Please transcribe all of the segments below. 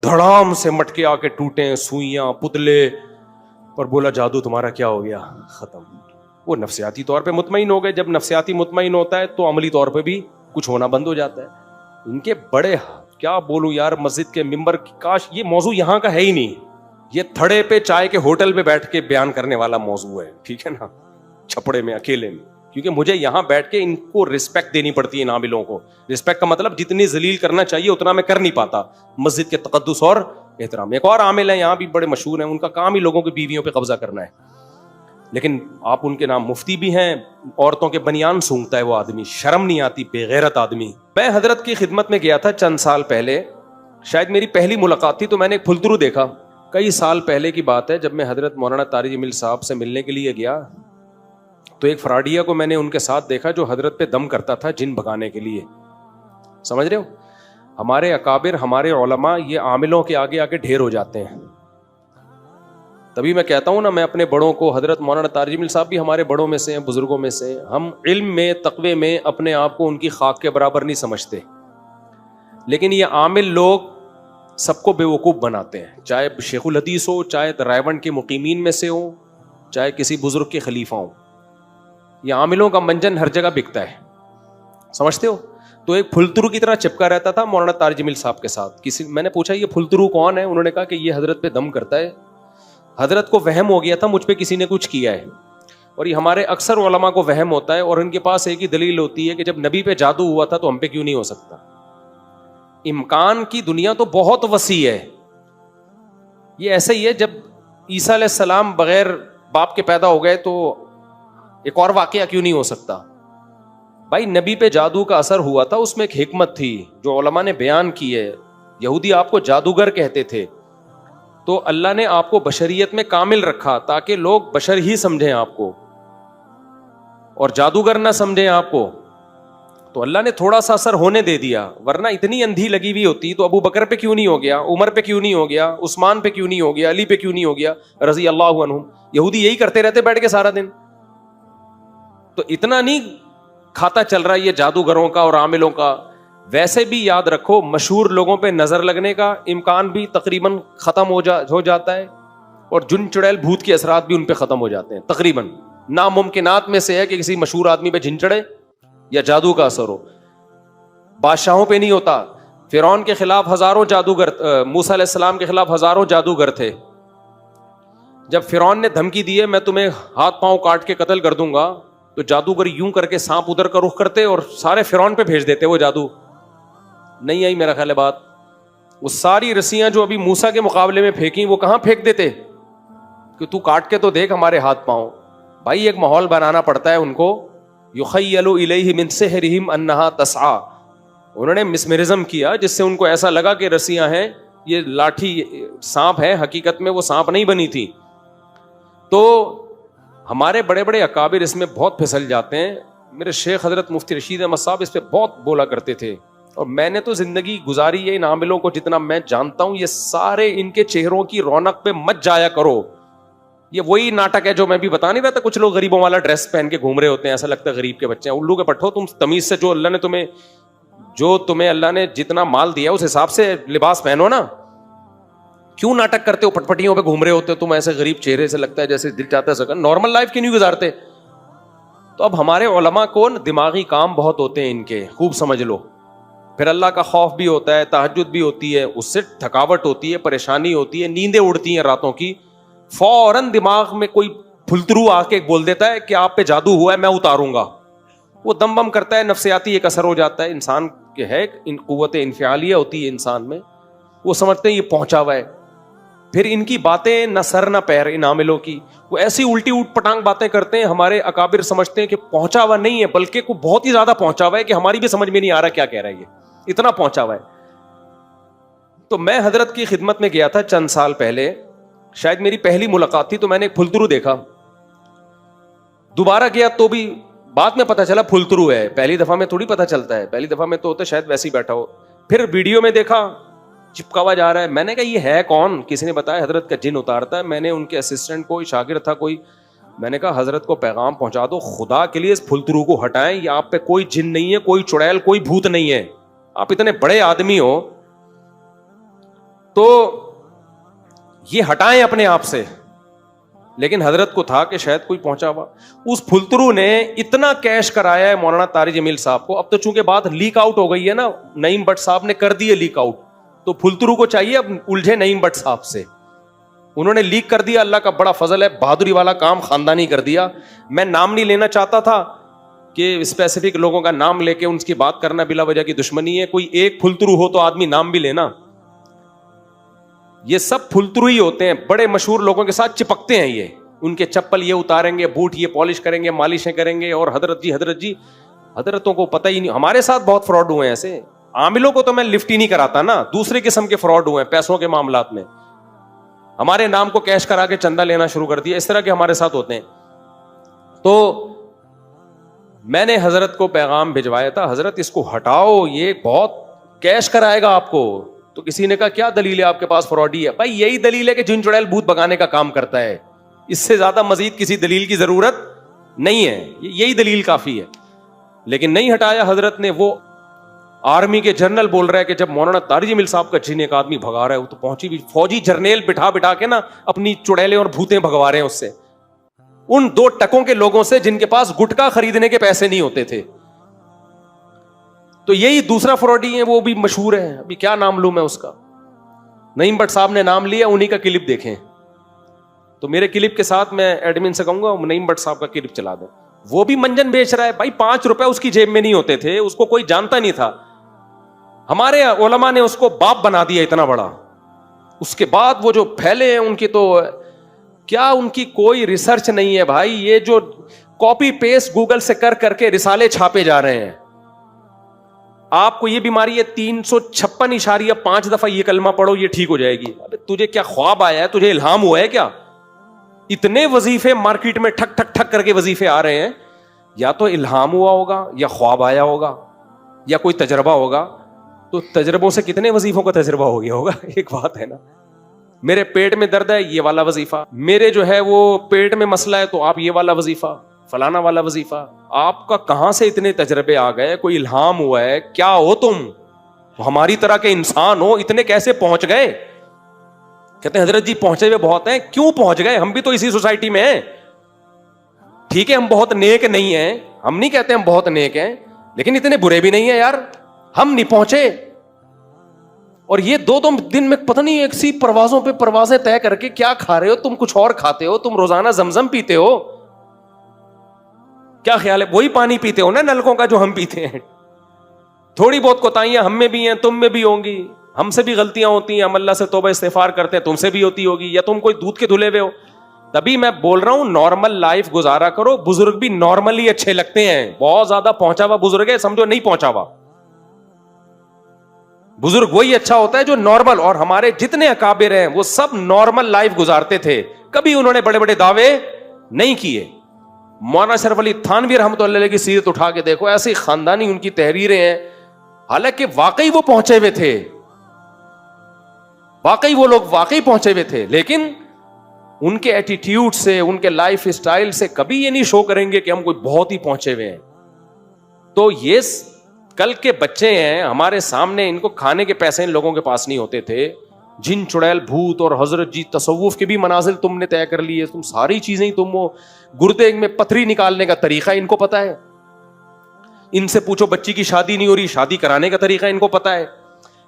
دھڑام سے مٹکے آ کے ٹوٹے, سوئیاں, پتلے, اور بولا جادو تمہارا کیا ہو گیا, ختم. وہ نفسیاتی طور پہ مطمئن ہو گئے. جب نفسیاتی مطمئن ہوتا ہے تو عملی طور پہ بھی کچھ ہونا بند ہو جاتا ہے. ان کے بڑے, کیا بولوں یار, مسجد کے ممبر, کاش یہ موضوع یہاں کا ہے ہی نہیں, یہ تھڑے پہ چائے کے ہوٹل پہ بیٹھ کے بیان کرنے والا موضوع ہے, ٹھیک ہے نا, چھپڑے میں اکیلے میں. کیونکہ مجھے یہاں بیٹھ کے ان کو رسپیکٹ دینی پڑتی ہے, ان عاملوں کو. رسپیکٹ کا مطلب جتنی ذلیل کرنا چاہیے اتنا میں کر نہیں پاتا, مسجد کے تقدس اور احترام. ایک اور عامل ہیں یہاں بھی بڑے مشہور ہیں, ان کا کام ہی لوگوں کی بیویوں پہ قبضہ کرنا ہے, لیکن آپ ان کے نام مفتی بھی ہیں. عورتوں کے بنیان سونگتا ہے وہ آدمی, شرم نہیں آتی, بے غیرت آدمی. میں حضرت کی خدمت میں گیا تھا چند سال پہلے, شاید میری پہلی ملاقات تھی, تو میں نے ایک پھلترو دیکھا. کئی سال پہلے کی بات ہے, جب میں حضرت مولانا طارق جمیل صاحب سے ملنے کے لیے گیا تو ایک فراڈیا کو میں نے ان کے ساتھ دیکھا جو حضرت پہ دم کرتا تھا جن بھگانے کے لیے. سمجھ رہے ہو, ہمارے اکابر, ہمارے علماء یہ عاملوں کے آگے آگے ڈھیر ہو جاتے ہیں. تبھی میں کہتا ہوں نا, میں اپنے بڑوں کو, حضرت مولانا طارق جمیل صاحب بھی ہمارے بڑوں میں سے ہیں, بزرگوں میں سے. ہم علم میں, تقوی میں اپنے آپ کو ان کی خاک کے برابر نہیں سمجھتے, لیکن یہ عامل لوگ سب کو بیوقوف بناتے ہیں, چاہے شیخ الحدیث ہو, چاہے رائیونڈ کے مقیمین میں سے ہو, چاہے کسی بزرگ کے خلیفہ ہوں. یہ عاملوں کا منجن ہر جگہ بکتا ہے, سمجھتے ہو. تو ایک پھلترو کی طرح چپکا رہتا تھا مولانا طارق جمیل صاحب کے ساتھ. میں نے پوچھا یہ پھلترو کون ہے, انہوں نے کہا کہ یہ حضرت پہ دم کرتا ہے. حضرت کو وہم ہو گیا تھا مجھ پہ کسی نے کچھ کیا ہے, اور یہ ہمارے اکثر علماء کو وہم ہوتا ہے, اور ان کے پاس ایک ہی دلیل ہوتی ہے کہ جب نبی پہ جادو ہوا تھا تو ہم پہ کیوں نہیں ہو سکتا. امکان کی دنیا تو بہت وسیع ہے. یہ ایسا ہی ہے جب عیسیٰ علیہ السلام بغیر باپ کے پیدا ہو گئے تو ایک اور واقعہ کیوں نہیں ہو سکتا. بھائی نبی پہ جادو کا اثر ہوا تھا, اس میں ایک حکمت تھی جو علماء نے بیان کی ہے. یہودی آپ کو جادوگر کہتے تھے, تو اللہ نے آپ کو بشریت میں کامل رکھا تاکہ لوگ بشر ہی سمجھیں آپ کو اور جادوگر نہ سمجھیں آپ کو. تو اللہ نے تھوڑا سا اثر ہونے دے دیا, ورنہ اتنی اندھی لگی ہوئی ہوتی تو ابو بکر پہ کیوں نہیں ہو گیا, عمر پہ کیوں نہیں ہو گیا, عثمان پہ کیوں نہیں ہو گیا, علی پہ کیوں نہیں ہو گیا رضی اللہ عنہم. یہودی یہی کرتے رہتے بیٹھ کے سارا دن. تو اتنا نہیں کھاتا چل رہا یہ جادوگروں کا اور عاملوں کا. ویسے بھی یاد رکھو, مشہور لوگوں پہ نظر لگنے کا امکان بھی تقریباً ختم ہو جاتا ہے, اور جن چڑیل بھوت کے اثرات بھی ان پہ ختم ہو جاتے ہیں. تقریباً ناممکنات میں سے ہے کہ کسی مشہور آدمی پہ جن چڑھے یا جادو کا اثر ہو. بادشاہوں پہ نہیں ہوتا. فرعون کے خلاف ہزاروں جادوگر, موسیٰ علیہ السلام کے خلاف ہزاروں جادوگر تھے. جب فرعون نے دھمکی دی ہے میں تمہیں ہاتھ پاؤں کاٹ کے قتل کر دوں گا, تو جادوگر یوں کر کے سانپ ادھر کا رخ کرتے اور سارے فرعون پہ بھیج دیتے وہ جادو. نہیں آئی میرا خیال ہے بات. وہ ساری رسیاں جو ابھی موسیٰ کے مقابلے میں پھینکی وہ کہاں پھینک دیتے کہ تو کاٹ کے تو دیکھ ہمارے ہاتھ پاؤں. بھائی ایک ماحول بنانا پڑتا ہے ان کو. یخیل الیہ من سحرہم انہا تسعی, انہوں نے مسمرزم کیا جس سے ان کو ایسا لگا کہ رسیاں ہیں, یہ لاٹھی سانپ ہے, حقیقت میں وہ سانپ نہیں بنی تھی. تو ہمارے بڑے بڑے اکابر اس میں بہت پھسل جاتے ہیں. میرے شیخ حضرت مفتی رشید احمد صاحب اس پہ بہت بولا کرتے تھے, اور میں نے تو زندگی گزاری ہے ان عاملوں کو جتنا میں جانتا ہوں. یہ سارے ان کے چہروں کی رونق پہ مت جایا کرو. یہ وہی ناٹک ہے جو میں بھی بتا نہیں رہا تھا. کچھ لوگ غریبوں والا ڈریس پہن کے گھوم رہے ہوتے ہیں, ایسا لگتا ہے غریب کے بچے ہیں. الو کے پٹھو, تم تمیز سے جو تمہیں اللہ نے جتنا مال دیا اس حساب سے لباس پہنو نا. کیوں ناٹک کرتے ہو, پٹپٹیوں پہ گھوم رہے ہوتے ہو تم ایسے غریب چہرے سے, لگتا ہے جیسے دل چاہتا ہے سکن. نارمل لائف کیوں نہیں گزارتے؟ تو اب ہمارے علماء کو دماغی کام بہت ہوتے ہیں ان کے, خوب سمجھ لو. پھر اللہ کا خوف بھی ہوتا ہے, تہجد بھی ہوتی ہے, اس سے تھکاوٹ ہوتی ہے, پریشانی ہوتی ہے, نیندیں اڑتی ہیں راتوں کی. فوراً دماغ میں کوئی پھلترو آ کے بول دیتا ہے کہ آپ پہ جادو ہوا ہے, میں اتاروں گا. وہ دم بم کرتا ہے, نفسیاتی ایک اثر ہو جاتا ہے انسان کے, ہے ان قوت انفعالیہ ہوتی ہے انسان میں. وہ سمجھتے ہیں یہ پہنچا ہوا ہے. پھر ان کی باتیں نہ سر نہ پیر, ان عاملوں کی. وہ ایسی الٹی اوٹ پٹانگ باتیں کرتے ہیں, ہمارے اکابر سمجھتے ہیں کہ پہنچا ہوا نہیں ہے, بلکہ کو بہت ہی زیادہ پہنچا ہوا ہے کہ ہماری بھی سمجھ میں نہیں آ رہا کیا کہہ رہا ہے, یہ اتنا پہنچا ہوا ہے. تو میں حضرت کی خدمت میں گیا تھا چند سال پہلے, شاید میری پہلی ملاقات تھی, تو میں نے ایک پھلترو دیکھا. دوبارہ گیا تو بھی بعد میں پتا چلا پھلترو ہے. پہلی دفعہ میں تھوڑی پتا چلتا ہے, پہلی دفعہ میں تو ہوتا ہے شاید ویسے ہی بیٹھا ہو. پھر ویڈیو میں دیکھا چپکا ہوا جا رہا ہے. میں نے کہا یہ ہے کون؟ کسی نے بتایا حضرت کا جن اتارتا ہے. میں نے ان کے اسسٹنٹ کو, شاگرد تھا کوئی, میں نے کہا حضرت کو پیغام پہنچا دو, خدا کے لیے اس پھلترو کو ہٹائیں, یہ آپ پہ کوئی جن نہیں ہے, کوئی چڑیل, کوئی بھوت نہیں ہے, آپ اتنے بڑے آدمی ہو. تو یہ ہٹائیں اپنے آپ سے. لیکن حضرت کو تھا کہ شاید کوئی پہنچا ہوا. اس پھلترو نے اتنا کیش کرایا ہے مولانا طارق جمیل صاحب کو. اب تو چونکہ بات لیک آؤٹ ہو گئی ہے نا, نعیم بٹ صاحب نے کر دی ہے لیک آؤٹ, تو پھلترو کو چاہیے اب الجھے نعیم بٹ صاحب سے. انہوں نے لیک کر دیا, اللہ کا بڑا فضل ہے, بہادری والا کام خاندانی کر دیا. میں نام نہیں لینا چاہتا تھا کہ اسپیسیفک لوگوں کا نام لے کے ان کی بات کرنا بلا وجہ کی دشمنی ہے. کوئی ایک پھلترو ہو تو آدمی نام بھی لینا. یہ سب پھلترو ہی ہوتے ہیں, بڑے مشہور لوگوں کے ساتھ چپکتے ہیں. یہ ان کے چپل یہ اتاریں گے, بوٹ یہ پالش کریں گے, مالشیں کریں گے, اور حضرت جی. حضرتوں کو پتہ ہی نہیں. ہمارے ساتھ بہت فراڈ ہوئے ہیں ایسے. عاملوں کو تو میں لفٹ ہی نہیں کراتا نا, دوسرے قسم کے فراڈ ہوئے ہیں پیسوں کے معاملات میں. ہمارے نام کو کیش کرا کے چندہ لینا شروع کر دیا, اس طرح کے ہمارے ساتھ ہوتے ہیں. تو میں نے حضرت کو پیغام بھجوایا تھا, حضرت اس کو ہٹاؤ, یہ بہت کیش کرائے گا آپ کو. تو کسی نے کہا کیا دلیل ہے آپ کے پاس فراڈی ہے؟ بھائی یہی دلیل ہے کہ جن چڑیل بھوت بگانے کا کام کرتا ہے, اس سے زیادہ مزید کسی دلیل کی ضرورت نہیں ہے, یہی دلیل کافی ہے. لیکن نہیں ہٹایا حضرت نے. وہ آرمی کے جنرل بول رہا ہے کہ جب مولانا طارق جمیل صاحب کا جن ایک آدمی بھگا رہا ہے, وہ تو پہنچی بھی فوجی جرنیل بٹھا کے نا اپنی چڑیلیں اور بھوتیں بھگوا رہے ہیں اس سے, ان 2 ٹکوں کے لوگوں سے جن کے پاس گٹکا خریدنے کے پیسے نہیں ہوتے تھے. تو یہی دوسرا فراڈی ہے, وہ بھی مشہور ہے. ابھی کیا نام لوں میں اس کا؟ نعیم بٹ صاحب نے نام لیا, انہی کا کلپ دیکھیں. تو میرے کلپ کے ساتھ میں ایڈمن سے کہوں گا نعیم بٹ صاحب کا کلپ چلا دیں. وہ بھی منجن بیچ رہا ہے. بھائی 5 روپے اس کی جیب میں نہیں ہوتے تھے, اس کو کوئی جانتا نہیں تھا. ہمارے علماء نے اس کو باپ بنا دیا اتنا بڑا. اس کے بعد وہ جو پھیلے ہیں ان کی, تو کیا ان کی کوئی ریسرچ نہیں ہے بھائی. یہ جو کاپی پیسٹ گوگل سے کر کے رسالے چھاپے جا رہے ہیں. آپ کو یہ بیماری ہے 356.5 دفعہ یہ کلمہ پڑھو یہ ٹھیک ہو جائے گی. ابے تجھے کیا خواب آیا ہے, تجھے الہام ہوا ہے کیا؟ اتنے وظیفے مارکیٹ میں ٹھک ٹھک ٹھک کر کے وظیفے آ رہے ہیں. یا تو الہام ہوا ہوگا, یا خواب آیا ہوگا, یا کوئی تجربہ ہوگا. تو تجربوں سے کتنے وظیفوں کا تجربہ ہو گیا ہوگا. ایک بات ہے نا, میرے پیٹ میں درد ہے, یہ والا وظیفہ. میرے جو ہے وہ پیٹ میں مسئلہ ہے, تو آپ یہ والا وظیفہ, فلانا والا وظیفہ. آپ کا کہاں سے اتنے تجربے آ گئے؟ کوئی الہام ہوا ہے کیا؟ ہو تم ہماری طرح کے انسان ہو, اتنے کیسے پہنچ گئے؟ کہتے ہیں حضرت جی پہنچے ہوئے بہت ہیں. کیوں پہنچ گئے؟ ہم بھی تو اسی سوسائٹی میں ہیں. ٹھیک ہے ہم بہت نیک نہیں ہیں, ہم نہیں کہتے ہم بہت نیک ہیں, لیکن اتنے برے بھی نہیں ہیں یار. ہم نہیں پہنچے. اور یہ 2 دن میں پتہ نہیں ایک سی پروازوں پہ پروازیں طے کر کے کیا کھا رہے ہو تم؟ کچھ اور کھاتے ہو تم, روزانہ زمزم پیتے ہو. کیا خیال ہے وہی پانی پیتے ہو نا نلکوں کا جو ہم پیتے ہیں؟ تھوڑی بہت کوتاہیاں ہم میں بھی ہیں, تم میں بھی ہوں گی, ہم سے بھی غلطیاں ہوتی ہیں, ہم اللہ سے توبہ استغفار کرتے ہیں, تم سے بھی ہوتی ہوگی, یا تم کوئی دودھ کے دھلے ہوئے ہو. تبھی میں بول رہا ہوں نارمل لائف گزارا کرو. بزرگ بھی نارملی اچھے لگتے ہیں. بہت زیادہ پہنچا ہوا بزرگ ہے سمجھو نہیں پہنچا ہوا. بزرگ وہی اچھا ہوتا ہے جو نارمل. اور ہمارے جتنے اکابر ہیں وہ سب نارمل لائف گزارتے تھے, کبھی انہوں نے بڑے بڑے دعوے نہیں کیے. مولانا شرف علی تھانوی رحمۃ اللہ علیہ کی سیرت اٹھا کے دیکھو, ایسی خاندانی ان کی تحریریں ہیں. حالانکہ واقعی وہ پہنچے ہوئے تھے, واقعی وہ لوگ واقعی پہنچے ہوئے تھے, لیکن ان کے ایٹیٹیوڈ سے, ان کے لائف اسٹائل سے کبھی یہ نہیں شو کریں گے کہ ہم کوئی بہت ہی پہنچے ہوئے ہیں. تو یہ کل کے بچے ہیں ہمارے سامنے, ان کو کھانے کے پیسے ان لوگوں کے پاس نہیں ہوتے تھے. جن چڑیل بھوت اور حضرت جی تصوف کے بھی منازل تم نے طے کر لیے, تم ساری چیزیں ہی تم, وہ گردے میں پتھری نکالنے کا طریقہ ان کو پتا ہے. ان سے پوچھو بچی کی شادی نہیں ہو رہی, شادی کرانے کا طریقہ ان کو پتا ہے.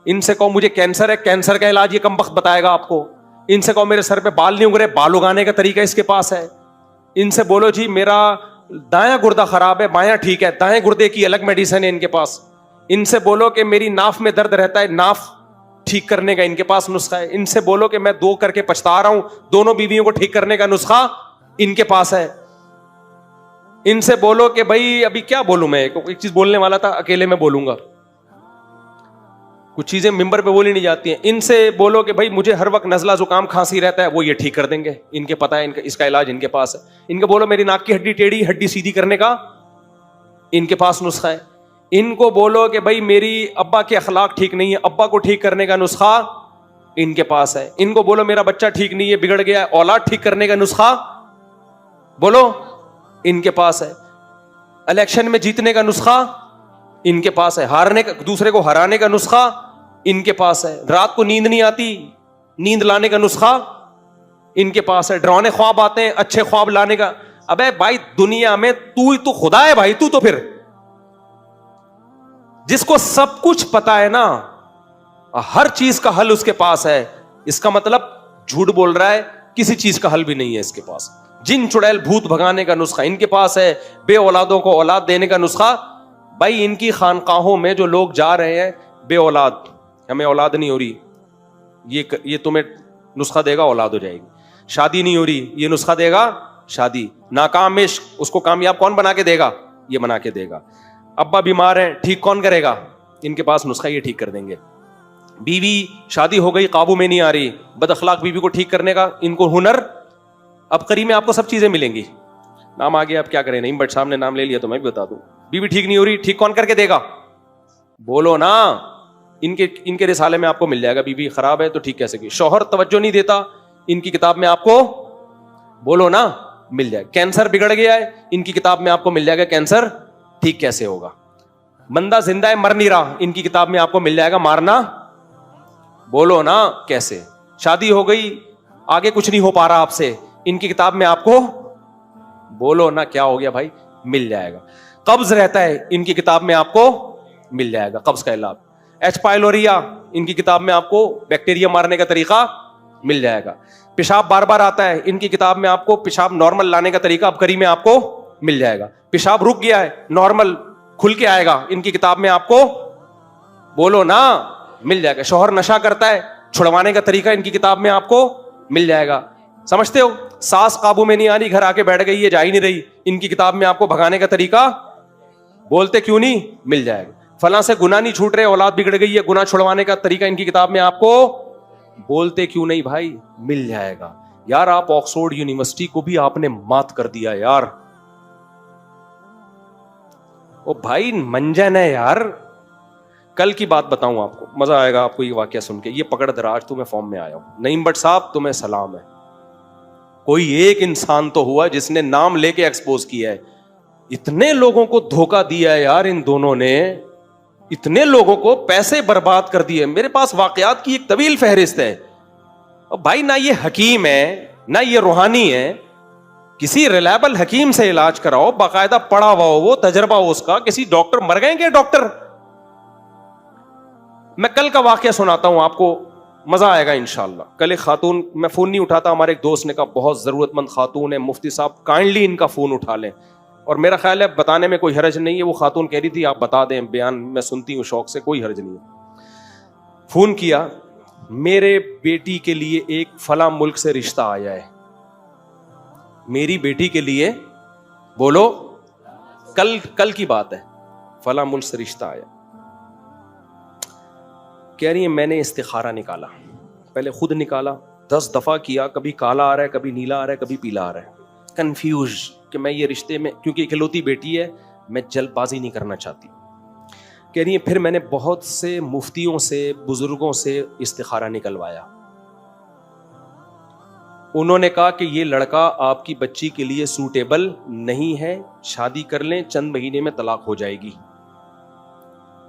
ان سے کہو مجھے کینسر ہے, کینسر کا علاج یہ کمبخت بتائے گا آپ کو. ان سے کہو میرے سر پہ بال نہیں اگ رہے, بال اگانے کا طریقہ اس کے پاس ہے. ان سے بولو جی میرا دایاں گردہ خراب ہے, بایاں ٹھیک ہے, دائیں گردے کی الگ میڈیسن ہے ان کے پاس. ان سے بولو کہ میری ناف میں درد رہتا ہے, ناف ٹھیک کرنے کا ان کے پاس نسخہ ہے. ان سے بولو کہ میں 2 کر کے پچھتا رہا ہوں, دونوں بیویوں کو ٹھیک کرنے کا نسخہ ان کے پاس ہے. ان سے بولو کہ بھائی ابھی کیا بولوں, میں ایک چیز بولنے والا تھا اکیلے میں بولوں گا, کچھ چیزیں ممبر پہ بولی نہیں جاتی ہیں. ان سے بولو کہ بھائی مجھے ہر وقت نزلہ زکام کھانسی رہتا ہے, وہ یہ ٹھیک کر دیں گے, ان کے پتہ ہے, اس کا علاج ان کے پاس ہے. ان کو بولو میری ناک کی ہڈی ٹیڑھی, ہڈی سیدھی کرنے کا ان کے پاس نسخہ ہے. ان کو بولو کہ بھائی میری ابا کے اخلاق ٹھیک نہیں ہے, ابا کو ٹھیک کرنے کا نسخہ ان کے پاس ہے. ان کو بولو میرا بچہ ٹھیک نہیں ہے, بگڑ گیا ہے, اولاد ٹھیک کرنے کا نسخہ بولو ان کے پاس ہے. الیکشن میں جیتنے کا نسخہ ان کے پاس ہے, ہارنے کا, دوسرے کو ہرانے کا نسخہ ان کے پاس ہے. رات کو نیند نہیں آتی, نیند لانے کا نسخہ ان کے پاس ہے. ڈراؤنے خواب آتے ہیں, اچھے خواب لانے کا. ابے بھائی دنیا میں تو خدا ہے بھائی, تو پھر جس کو سب کچھ پتا ہے نا, ہر چیز کا حل اس کے پاس ہے, اس کا مطلب جھوٹ بول رہا ہے, کسی چیز کا حل بھی نہیں ہے اس کے پاس. جن چڑیل بھوت بھگانے کا نسخہ ان کے پاس ہے, بے اولادوں کو اولاد دینے کا نسخہ. بھائی ان کی خانقاہوں میں جو لوگ جا رہے ہیں بے اولاد, ہمیں اولاد نہیں ہو رہی, یہ تمہیں نسخہ دے گا اولاد ہو جائے گی. شادی نہیں ہو رہی, یہ نسخہ دے گا شادی. ناکام عشق, اس کو کامیاب کون بنا کے دے گا؟ یہ بنا کے دے گا. ابا بیمار ہیں, ٹھیک کون کرے گا؟ ان کے پاس نسخہ, یہ ٹھیک کر دیں گے. بیوی شادی ہو گئی, قابو میں نہیں آ رہی, بد اخلاق بیوی کو ٹھیک کرنے کا ان کو ہنر. اب قریب میں آپ کو سب چیزیں ملیں گی. نام آ گیا, اب کیا کریں, نہیں بٹ صاحب نے نام لے لیا تو میں بھی بتا دوں. بیوی ٹھیک نہیں ہو رہی, ٹھیک کون کر کے دے گا؟ بولو نا. ان کے رسالے میں آپ کو مل جائے گا بیوی خراب ہے تو ٹھیک کیسے کی. شوہر توجہ نہیں دیتا, ان کی کتاب میں آپ کو, بولو نا, مل جائے. کینسر بگڑ گیا ہے, ان کی کتاب میں آپ کو مل جائے گا کینسر ٹھیک کیسے ہوگا. بندہ زندہ ہے مر نہیں رہا, ان کی کتاب میں آپ کو مل جائے گا مارنا, بولو نا کیسے. شادی ہو گئی, آگے کچھ نہیں ہو پا رہا آپ سے, ان کی کتاب میں آپ کو, بولو نا کیا ہو گیا بھائی, مل جائے گا. قبض رہتا ہے, ان کی کتاب میں آپ کو مل جائے گا قبض کا علاج. ایچ پائلوریا, ان کی کتاب میں آپ کو بیکٹیریا مارنے کا طریقہ مل جائے گا. پیشاب بار بار آتا ہے, ان کی کتاب میں آپ کو پیشاب نارمل لانے کا طریقہ ابکری میں آپ کو مل جائے گا. پیشاب رک گیا ہے, نارمل کھل کے آئے گا, ان کی کتاب میں آپ کو, بولو نا, مل جائے گا. شوہر نشہ کرتا ہے, چھڑوانے کا طریقہ ان کی کتاب میں آپ کو مل جائے گا. سمجھتے ہو؟ ساس قابو میں نہیں آ رہی, گھر آ کے بیٹھ گئی ہے, جا ہی نہیں رہی, ان کی کتاب میں آپ کو بھگانے کا طریقہ, بولتے کیوں نہیں, مل جائے گا. فلاں سے گناہ نہیں چھوٹ رہے, اولاد بگڑ گئی ہے, گناہ چھڑوانے کا طریقہ ان کی کتاب میں آپ کو, بولتے کیوں نہیں بھائی, مل جائے گا. یار آپ آکسفورڈ یونیورسٹی کو بھی آپ نے مات کر دیا یار. او بھائی منجن ہے یار. کل کی بات بتاؤں آپ کو, مزہ آئے گا آپ کو یہ واقعہ سن کے. یہ پکڑ دراج تمہیں فارم میں آیا ہوں. نعیم بٹ صاحب تمہیں سلام ہے. کوئی ایک انسان تو ہوا جس نے نام لے کے ایکسپوز کیا ہے. اتنے لوگوں کو دھوکہ دیا ہے یار ان دونوں نے, اتنے لوگوں کو پیسے برباد کر دیے. میرے پاس واقعات کی ایک طویل فہرست ہے. بھائی نہ یہ حکیم ہے نہ یہ روحانی ہے, کسی ریلائبل حکیم سے علاج کراؤ, باقاعدہ پڑھا ہوا ہو وہ, تجربہ ہو اس کا. کسی ڈاکٹر مر گئے کہ ڈاکٹر. میں کل کا واقعہ سناتا ہوں آپ کو, مزہ آئے گا انشاءاللہ. کل ایک خاتون, میں فون نہیں اٹھاتا, ہمارے ایک دوست نے کہا بہت ضرورت مند خاتون ہے, مفتی صاحب کائنڈلی ان کا فون اٹھا لیں. اور میرا خیال ہے بتانے میں کوئی حرج نہیں ہے. وہ خاتون کہہ رہی تھی آپ بتا دیں, بیان میں سنتی ہوں شوق سے, کوئی حرج نہیں ہے. فون کیا, میرے بیٹی کے لیے ایک فلاں ملک سے رشتہ آیا ہے. میری بیٹی کے لیے, بولو, کل کی بات ہے, فلاں ملک سے رشتہ آیا. کہہ رہی ہے میں نے استخارہ نکالا, پہلے خود نکالا, 10 دفعہ کیا, کبھی کالا آ رہا ہے, کبھی نیلا آ رہا ہے, کبھی پیلا آ رہا ہے. کنفیوز کہ میں یہ رشتے میں, کیونکہ اکلوتی بیٹی ہے, میں جلد بازی نہیں کرنا چاہتی. کہہ رہی ہے پھر میں نے بہت سے مفتیوں سے, بزرگوں سے استخارہ نکلوایا. انہوں نے کہا کہ یہ لڑکا آپ کی بچی کے لیے سوٹیبل نہیں ہے, شادی کر لیں, چند مہینے میں طلاق ہو جائے گی.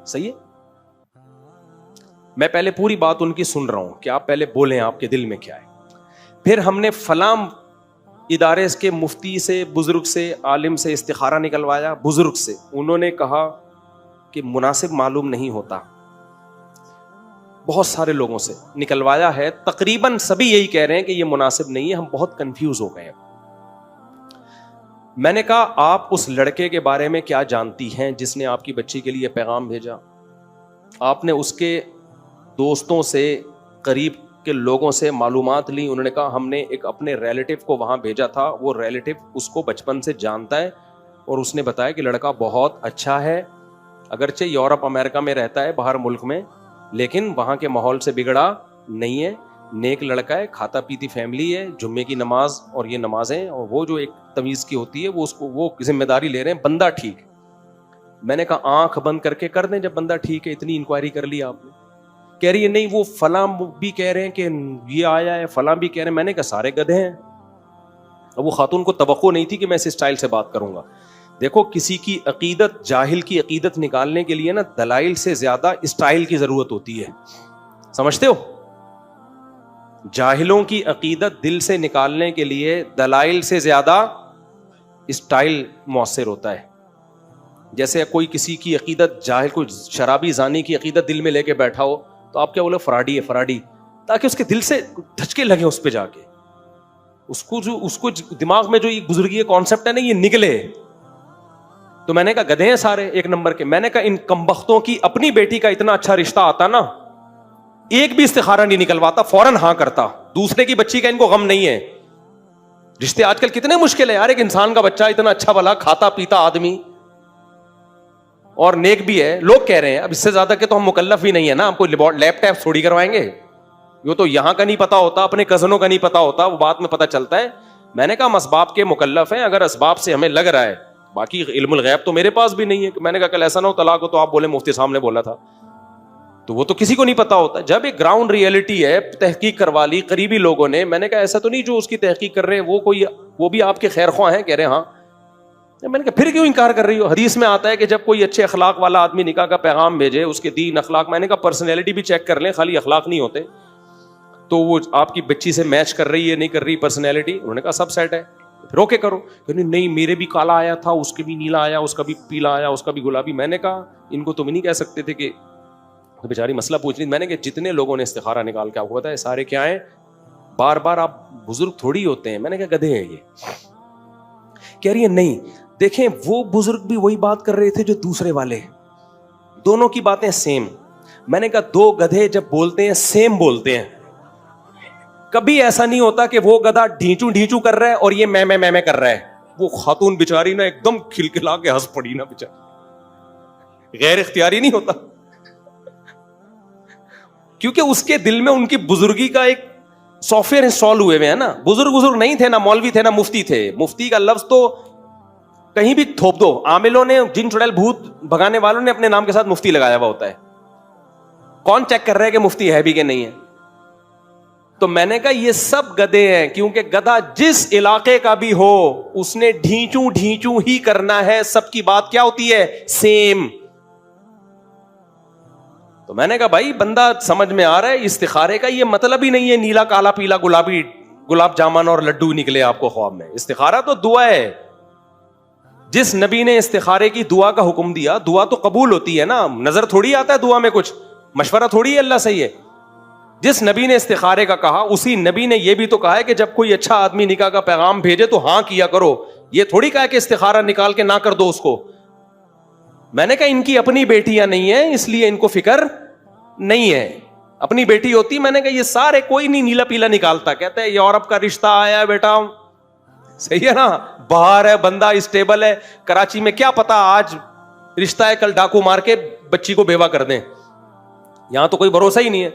صحیح ہے. میں پہلے پوری بات ان کی سن رہا ہوں کہ آپ پہلے بولیں آپ کے دل میں کیا ہے. پھر ہم نے فلاں ادارے کے مفتی سے, بزرگ سے, عالم سے استخارہ نکلوایا, بزرگ سے. انہوں نے کہا کہ مناسب معلوم نہیں ہوتا. بہت سارے لوگوں سے نکلوایا ہے, تقریباً سبھی یہی کہہ رہے ہیں کہ یہ مناسب نہیں ہے, ہم بہت کنفیوز ہو گئے ہیں. میں نے کہا آپ اس لڑکے کے بارے میں کیا جانتی ہیں جس نے آپ کی بچی کے لیے پیغام بھیجا؟ آپ نے اس کے دوستوں سے, قریب کے لوگوں سے معلومات لی. انہوں نے کہا ہم نے ایک اپنے ریلیٹو کو وہاں بھیجا تھا, وہ ریلیٹو اس کو بچپن سے جانتا ہے, اور اس نے بتایا کہ لڑکا بہت اچھا ہے, اگرچہ یورپ امریکہ میں رہتا ہے, باہر ملک میں, لیکن وہاں کے ماحول سے بگڑا نہیں ہے, نیک لڑکا ہے, کھاتا پیتی فیملی ہے, جمعے کی نماز اور یہ نمازیں, اور وہ جو ایک تمیز کی ہوتی ہے وہ اس کو, وہ ذمہ داری لے رہے ہیں, بندہ ٹھیک. میں نے کہا آنکھ بند کر کے کر دیں جب بندہ ٹھیک ہے, اتنی انکوائری کر لی آپ نے. کہہ رہی ہے نہیں وہ فلاں بھی کہہ رہے ہیں کہ یہ آیا ہے, فلاں بھی کہہ رہے ہیں. میں نے کہا سارے گدھے ہیں. اب وہ خاتون کو توقع نہیں تھی کہ میں اس اسٹائل سے بات کروں گا. دیکھو کسی کی عقیدت، جاہل کی عقیدت نکالنے کے لیے نا دلائل سے زیادہ اسٹائل کی ضرورت ہوتی ہے، سمجھتے ہو؟ جاہلوں کی عقیدت دل سے نکالنے کے لیے دلائل سے زیادہ اسٹائل مؤثر ہوتا ہے. جیسے کوئی کسی کی عقیدت، جاہل کوئی شرابی زانی کی عقیدت دل میں لے کے بیٹھا ہو تو آپ کیا بولے؟ فراڈی ہے، فراڈی، تاکہ اس کے دل سے دھچکے لگے اس پہ جا کے، اس کو دماغ میں جو یہ بزرگی کا کانسیپٹ ہے نا یہ نکلے. تو میں نے کہا گدھے ہیں سارے ایک نمبر کے. میں نے کہا ان کمبختوں کی اپنی بیٹی کا اتنا اچھا رشتہ آتا نا، ایک بھی استخارہ نہیں نکلواتا، فوراً ہاں کرتا. دوسرے کی بچی کا ان کو غم نہیں ہے. رشتے آج کل کتنے مشکل ہے یار. ایک انسان کا بچہ اتنا اچھا بھلا کھاتا پیتا آدمی اور نیک بھی ہے، لوگ کہہ رہے ہیں اب اس سے زیادہ کہ تو ہم مکلف ہی نہیں ہے نا، ہم کو لیپ ٹاپ تھوڑی کروائیں گے. یہ تو یہاں کا نہیں پتا ہوتا، اپنے کزنوں کا نہیں پتا ہوتا، وہ بعد میں پتا چلتا ہے. میں نے کہا ہم اسباب کے مکلف ہیں، اگر اسباب سے ہمیں لگ رہا ہے، باقی علم الغیب تو میرے پاس بھی نہیں ہے. میں نے کہا کل ایسا نہ ہو طلاق ہو تو آپ بولے مفتی صاحب نے بولا تھا، تو وہ تو کسی کو نہیں پتا ہوتا. جب ایک گراؤنڈ ریئلٹی ہے، تحقیق کروا لی قریبی لوگوں نے. میں نے کہا ایسا تو نہیں جو اس کی تحقیق کر رہے ہیں وہ بھی آپ کے خیر خواہ ہیں؟ کہہ رہے ہاں. میں نے کہا پھر کیوں انکار کر رہی ہو؟ حدیث میں آتا ہے کہ جب کوئی اچھے اخلاق والا آدمی نکاح کا پیغام بھیجے، اس کے دین اخلاق، میں نے کہا پرسنالٹی بھی چیک کر لیں، خالی اخلاق نہیں ہوتے. تو وہ آپ کی بچی سے میچ کر رہی ہے نہیں کر رہی پرسنالٹی؟ انہوں نے کہا سب سیٹ ہے، روکے کرو. نہیں میرے بھی کالا آیا تھا، اس کے بھی نیلا آیا، اس کا بھی پیلا آیا، اس کا بھی گلابی. میں نے کہا ان کو تم نہیں کہہ سکتے تھے کہ بیچاری مسئلہ پوچھ رہی. میں نے کہا جتنے لوگوں نے استخارہ نکال کے آپ کو بتایا سارے کیا ہیں؟ بار بار آپ بزرگ تھوڑی ہوتے ہیں. میں نے کہا گدھے ہیں یہ. کہہ رہی ہے نہیں دیکھیں وہ بزرگ بھی وہی بات کر رہے تھے جو دوسرے والے، دونوں کی باتیں سیم. میں نے کہا دو گدھے جب بولتے ہیں سیم بولتے ہیں. کبھی ایسا نہیں ہوتا کہ وہ گدھا ڈھیچو ڈھیچو کر رہا ہے اور یہ میں کر رہا ہے. وہ خاتون بیچاری نا ایک دم کھلکھلا کے ہنس پڑی نا بیچاری، غیر اختیاری نہیں ہوتا، کیونکہ اس کے دل میں ان کی بزرگی کا ایک سافٹ ویئر انسٹال ہوئے ہیں نا. بزرگ نہیں تھے، نہ مولوی تھے، نہ مفتی تھے. مفتی کا لفظ تو کہیں بھی تھوپ دو. عاملوں نے، جن چڑیل بھوت بھگانے والوں نے اپنے نام کے ساتھ مفتی لگایا ہوا ہوتا ہے. کون چیک کر رہا ہے کہ مفتی ہے بھی کہ نہیں ہے؟ تو میں نے کہا یہ سب گدھے ہیں، کیونکہ گدھا جس علاقے کا بھی ہو اس نے ڈھینچو ڈھینچو ہی کرنا ہے. سب کی بات کیا ہوتی ہے؟ سیم. تو میں نے کہا بھائی بندہ سمجھ میں آ رہا ہے استخارے کا یہ مطلب ہی نہیں ہے نیلا کالا پیلا گلابی گلاب جامن اور لڈو نکلے آپ کو خواب میں. استخارہ تو دعا ہے. جس نبی نے استخارے کی دعا کا حکم دیا، دعا تو قبول ہوتی ہے نا، نظر تھوڑی آتا ہے دعا میں، کچھ مشورہ تھوڑی ہے اللہ سے. یہ جس نبی نے استخارے کا کہا، اسی نبی نے یہ بھی تو کہا ہے کہ جب کوئی اچھا آدمی نکاح کا پیغام بھیجے تو ہاں کیا کرو. یہ تھوڑی کہا کہ استخارہ نکال کے نہ کر دو اس کو. میں نے کہا ان کی اپنی بیٹیاں نہیں ہیں اس لیے ان کو فکر نہیں ہے. اپنی بیٹی ہوتی، میں نے کہا یہ سارے کوئی نہیں نیلا پیلا نکالتا. کہتے ہیں یورپ کا رشتہ آیا ہے بیٹا، صحیح ہے نا، باہر ہے بندہ اسٹیبل ہے. کراچی میں کیا پتا آج رشتہ ہے کل ڈاکو مار کے بچی کو بیوہ کر دیں. یہاں تو کوئی بھروسہ ہی نہیں ہے.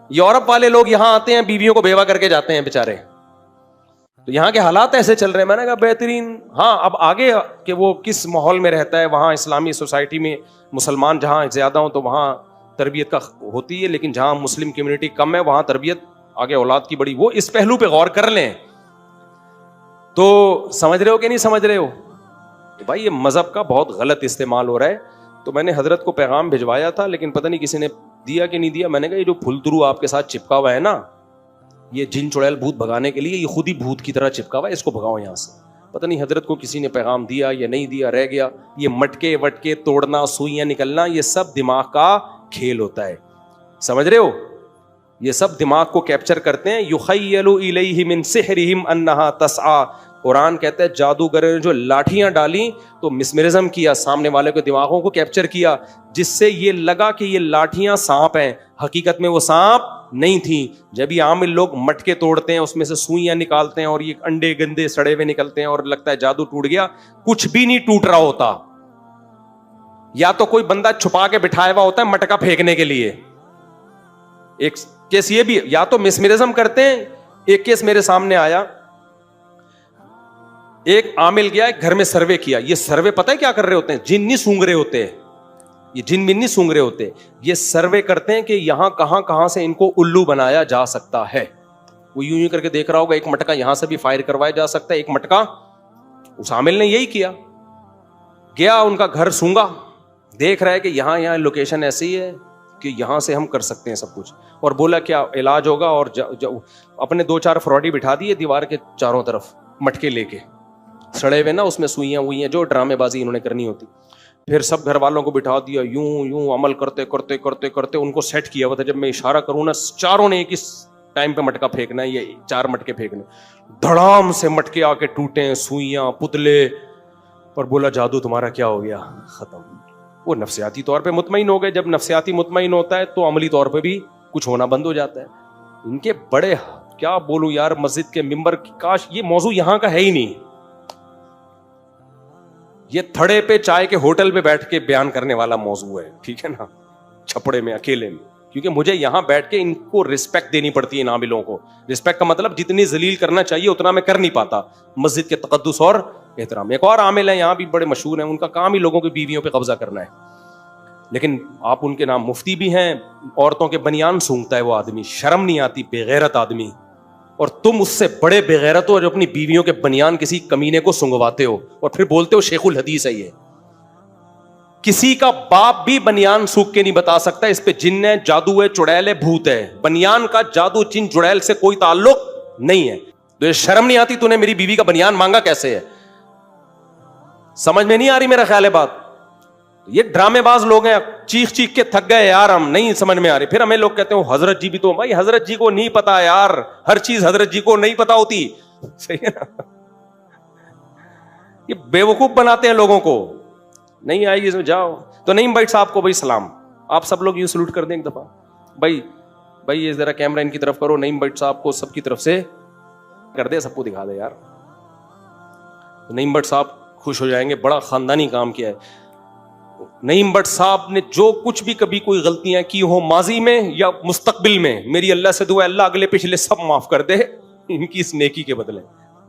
یورپ والے لوگ یہاں آتے ہیں بیویوں کو بیوہ کر کے جاتے ہیں بیچارے. تو یہاں کے حالات ایسے چل رہے ہیں. میں نے کہا بہترین. ہاں اب آگے کہ وہ کس ماحول میں رہتا ہے، وہاں اسلامی سوسائٹی میں مسلمان جہاں زیادہ ہوں تو وہاں تربیت کا ہوتی ہے، لیکن جہاں مسلم کمیونٹی کم ہے وہاں تربیت آگے اولاد کی بڑی. وہ اس پہلو پہ غور کر لیں. تو سمجھ رہے ہو کہ نہیں سمجھ رہے ہو؟ بھائی یہ مذہب کا بہت غلط استعمال ہو رہا ہے. تو میں نے حضرت کو پیغام بھجوایا تھا لیکن پتہ نہیں کسی نے دیا کہ نہیں دیا. میں نے کہا یہ جو پھل درو آپ کے ساتھ چپکا ہوا ہے نا، یہ جن چڑیل بھوت بھگانے کے لیے یہ خود ہی بھوت کی طرح چپکا ہوا ہے، اس کو بھگاؤ یہاں سے. پتہ نہیں حضرت کو کسی نے پیغام دیا یا نہیں دیا، رہ گیا. یہ مٹکے وٹکے توڑنا، سوئیاں نکلنا، یہ سب دماغ کا کھیل ہوتا ہے. سمجھ رہے ہو؟ یہ سب دماغ کو کیپچر کرتے ہیں. یخیل الیہ من سحرہم انہا تسعی. قرآن کہتا ہے جادوگروں نے جو لاٹھیاں ڈالی تو مسمرزم کیا، سامنے والے کے دماغوں کو کیپچر کیا، جس سے یہ لگا کہ یہ لاٹھیاں سانپ ہیں. حقیقت میں وہ سانپ نہیں تھیں. جب یہ عامل لوگ مٹکے توڑتے ہیں، اس میں سے سوئیاں نکالتے ہیں اور یہ انڈے گندے سڑے ہوئے نکلتے ہیں اور لگتا ہے جادو ٹوٹ گیا. کچھ بھی نہیں ٹوٹ رہا ہوتا. یا تو کوئی بندہ چھپا کے بٹھایا ہوا ہوتا ہے مٹکا پھینکنے کے لیے. ایک کیس یہ بھی، یا تو مسمرزم کرتے ہیں. ایک کیس میرے سامنے آیا، ایک عامل گیا ایک گھر میں سروے کیا. یہ سروے پتہ ہے کیا کر رہے ہوتے ہیں؟ جن نہیں سونگ رہے ہوتے، یہ جن من نہیں سونگ رہے ہوتے. یہ سروے کرتے ہیں کہ یہاں کہاں کہاں سے ان کو الو بنایا جا سکتا ہے. وہ یوں کر کے دیکھ رہا ہوگا ایک مٹکا یہاں سے بھی فائر کروایا جا سکتا ہے. ایک مٹکا اس عامل نے یہی کیا. گیا ان کا گھر سونگا, دیکھ رہا ہے کہ یہاں لوکیشن ایسی ہے کہ یہاں سے ہم کر سکتے ہیں سب کچھ, اور بولا کیا علاج ہوگا, اور اپنے 2-4 فراڈی بٹھا دیے دیوار کے چاروں طرف مٹکے لے کے, سڑے ہوئے نا اس میں سوئیاں ہوئی ہیں جو ڈرامے بازی انہوں نے کرنی ہوتی. پھر سب گھر والوں کو بٹھا دیا, یوں عمل کرتے کرتے کرتے کرتے ان کو سیٹ کیا ہوا تھا, جب میں اشارہ کروں نا چاروں نے ایک اس ٹائم پہ مٹکا پھینکنا ہے, یہ 4 مٹکے پھینکنے, دھڑام سے مٹکے آ کے ٹوٹے, سوئیاں پتلے, پر بولا جادو تمہارا کیا ہو گیا, ختم. وہ نفسیاتی طور پہ مطمئن ہو گئے. جب نفسیاتی مطمئن ہوتا ہے تو عملی طور پہ بھی کچھ ہونا بند ہو جاتا ہے. ان کے بڑے کیا بولوں یار, مسجد کے ممبر, کاش یہ موضوع یہاں کا ہے ہی نہیں, یہ تھڑے پہ چائے کے ہوٹل پہ بیٹھ کے بیان کرنے والا موضوع ہے, ٹھیک ہے نا, چھپڑے میں اکیلے میں. کیونکہ مجھے یہاں بیٹھ کے ان کو رسپیکٹ دینی پڑتی ہے, ان عاملوں کو. رسپیکٹ کا مطلب جتنی ذلیل کرنا چاہیے اتنا میں کر نہیں پاتا, مسجد کے تقدس اور احترام. ایک اور عامل ہیں یہاں بھی بڑے مشہور ہیں, ان کا کام ہی لوگوں کی بیویوں پہ قبضہ کرنا ہے, لیکن آپ ان کے نام مفتی بھی ہیں. عورتوں کے بنیان سونگتا ہے وہ آدمی, شرم نہیں آتی, بے غیرت آدمی. اور تم اس سے بڑے بے غیرت ہو جو اپنی بیویوں کے بنیان کسی کمینے کو سنگواتے ہو اور پھر بولتے ہو شیخ الحدیث ہے یہ. کسی کا باپ بھی بنیان سوکھ کے نہیں بتا سکتا اس پہ جن ہے, جادو ہے, چڑیل ہے, بھوت ہے. بنیان کا جادو جن چڑیل سے کوئی تعلق نہیں ہے. تو یہ شرم نہیں آتی, تو نے میری بیوی کا بنیان مانگا کیسے ہے؟ سمجھ میں نہیں آ رہی میرا خیال ہے بات. یہ ڈرامے باز لوگ ہیں, چیخ چیخ کے تھک گئے یار, ہم نہیں سمجھ میں آ رہی. پھر ہمیں لوگ کہتے ہیں حضرت جی بھی تو, بھائی حضرت جی کو نہیں پتا یار, ہر چیز حضرت جی کو نہیں پتا ہوتی, صحیح ہے نا. یہ بیوقوف بناتے ہیں لوگوں کو. نہیں آئی اس میں جاؤ تو نعیم بھائی صاحب کو بھائی سلام, آپ سب لوگ یوں سلوٹ کر دیں ایک دفعہ. بھائی یہ ذرا کیمرہ ان کی طرف کرو, نعیم بھٹ صاحب کو سب کی طرف سے کر دے, سب کو دکھا دے یار. نعیم بھٹ صاحب خوش ہو جائیں گے, بڑا خاندانی کام کیا ہے. نعیم بھٹ صاحب نے جو کچھ بھی کبھی کوئی غلطیاں کی ہو ماضی میں یا مستقبل میں, میری اللہ سے دعا ہے اللہ اگلے پچھلے سب معاف کر دے ان کی اس نیکی کے بدلے.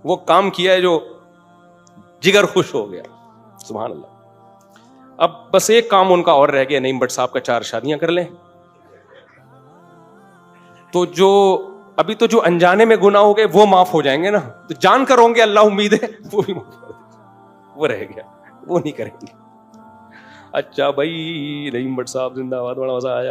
وہ کام کیا ہے جو جگر خوش ہو گیا, سبحان اللہ. اب بس ایک کام ان کا اور رہ گیا, نعیم بھٹ صاحب کا 4 شادیاں کر لیں تو جو ابھی تو جو انجانے میں گناہ ہو گئے وہ معاف ہو جائیں گے نا, تو جان کر ہوں گے اللہ امید ہے وہ بھی معاف کر دے. وہ رہ گیا, وہ نہیں کریں گے. اچھا بھائی, نعیم بھٹ صاحب زندہ باد, بڑا مزہ آیا.